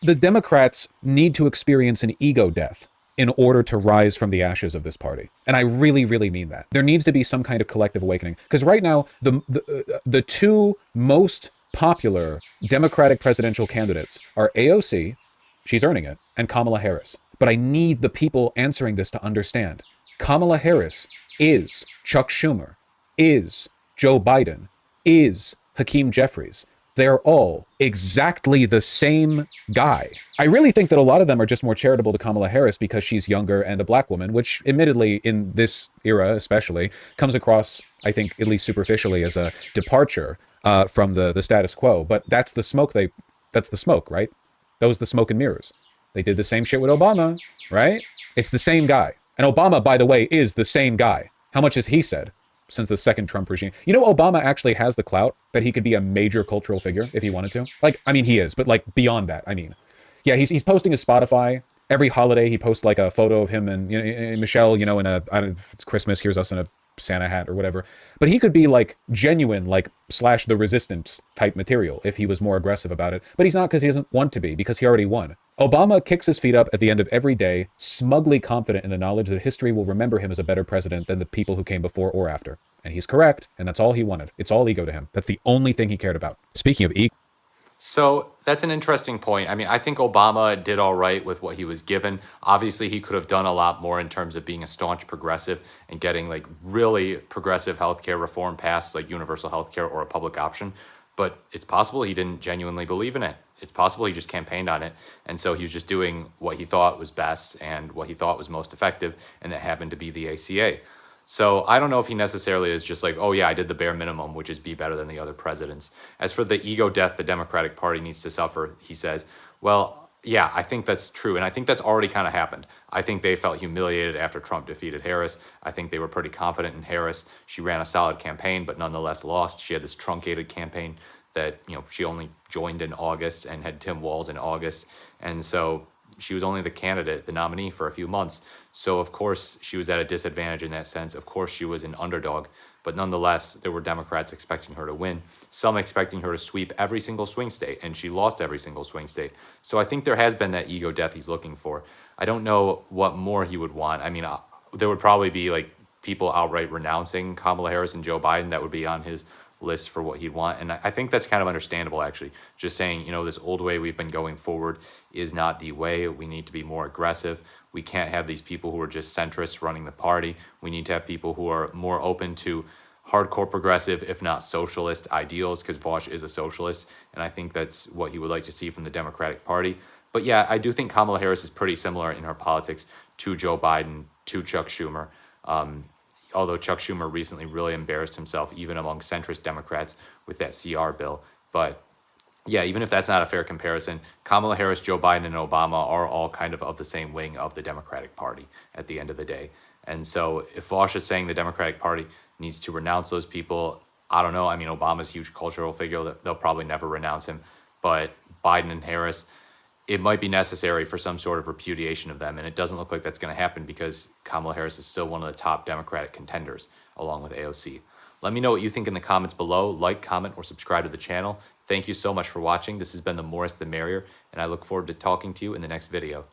the Democrats need to experience an ego death in order to rise from the ashes of this party. And I really, really mean that. There needs to be some kind of collective awakening. Because right now, the two most popular Democratic presidential candidates are AOC, she's earning it, and Kamala Harris. But I need the people answering this to understand. Kamala Harris is Chuck Schumer, is Joe Biden, is Hakeem Jeffries. They're all exactly the same guy. I really think that a lot of them are just more charitable to Kamala Harris because she's younger and a black woman, which admittedly in this era especially comes across, I think, at least superficially as a departure from the status quo. But that's the smoke that's the smoke, right? Those the smoke and mirrors. They did the same shit with Obama, right? It's the same guy. And Obama, by the way, is the same guy. How much has he said since the second Trump regime? You know, Obama actually has the clout that he could be a major cultural figure if he wanted to. Like, I mean, he is, but like beyond that, I mean. Yeah, he's posting his Spotify. Every holiday, he posts like a photo of him and, you know, and Michelle, you know, in a, I don't know, it's Christmas, here's us in a Santa hat or whatever. But he could be like genuine, like slash the resistance type material if he was more aggressive about it. But he's not because he doesn't want to be, because he already won. Obama kicks his feet up at the end of every day, smugly confident in the knowledge that history will remember him as a better president than the people who came before or after. And he's correct, and that's all he wanted. It's all ego to him. That's the only thing he cared about. Speaking of ego. So that's an interesting point. I mean, I think Obama did all right with what he was given. Obviously, he could have done a lot more in terms of being a staunch progressive and getting like really progressive healthcare reform passed, like universal healthcare or a public option. But it's possible he didn't genuinely believe in it. It's possible he just campaigned on it. And so he was just doing what he thought was best and what he thought was most effective. And that happened to be the ACA. So I don't know if he necessarily is just like, oh yeah, I did the bare minimum, which is be better than the other presidents. As for the ego death the Democratic Party needs to suffer, he says, well, yeah, I think that's true. And I think that's already kind of happened. I think they felt humiliated after Trump defeated Harris. I think they were pretty confident in Harris. She ran a solid campaign, but nonetheless lost. She had this truncated campaign that, you know, she only joined in August and had Tim Walz in August. And so she was only the candidate, the nominee for a few months. So of course she was at a disadvantage in that sense. Of course she was an underdog, but nonetheless, there were Democrats expecting her to win, some expecting her to sweep every single swing state, and she lost every single swing state. So I think there has been that ego death he's looking for. I don't know what more he would want. I mean, there would probably be like people outright renouncing Kamala Harris and Joe Biden. That would be on his list for what he'd want. And I think that's kind of understandable, actually. Just saying, you know, this old way we've been going forward is not the way. We need to be more aggressive. We can't have these people who are just centrists running the party. We need to have people who are more open to hardcore progressive, if not socialist ideals, because Vaush is a socialist. And I think that's what he would like to see from the Democratic Party. But yeah, I do think Kamala Harris is pretty similar in her politics to Joe Biden, to Chuck Schumer. Although Chuck Schumer recently really embarrassed himself, even among centrist Democrats, with that CR bill. But yeah, even if that's not a fair comparison, Kamala Harris, Joe Biden, and Obama are all kind of the same wing of the Democratic Party at the end of the day. And so if Vaush is saying the Democratic Party needs to renounce those people, I don't know. I mean, Obama's a huge cultural figure. They'll probably never renounce him. But Biden and Harris, it might be necessary for some sort of repudiation of them. And it doesn't look like that's going to happen because Kamala Harris is still one of the top Democratic contenders, along with AOC. Let me know what you think in the comments below. Like, comment, or subscribe to the channel. Thank you so much for watching. This has been the More the Merrier, and I look forward to talking to you in the next video.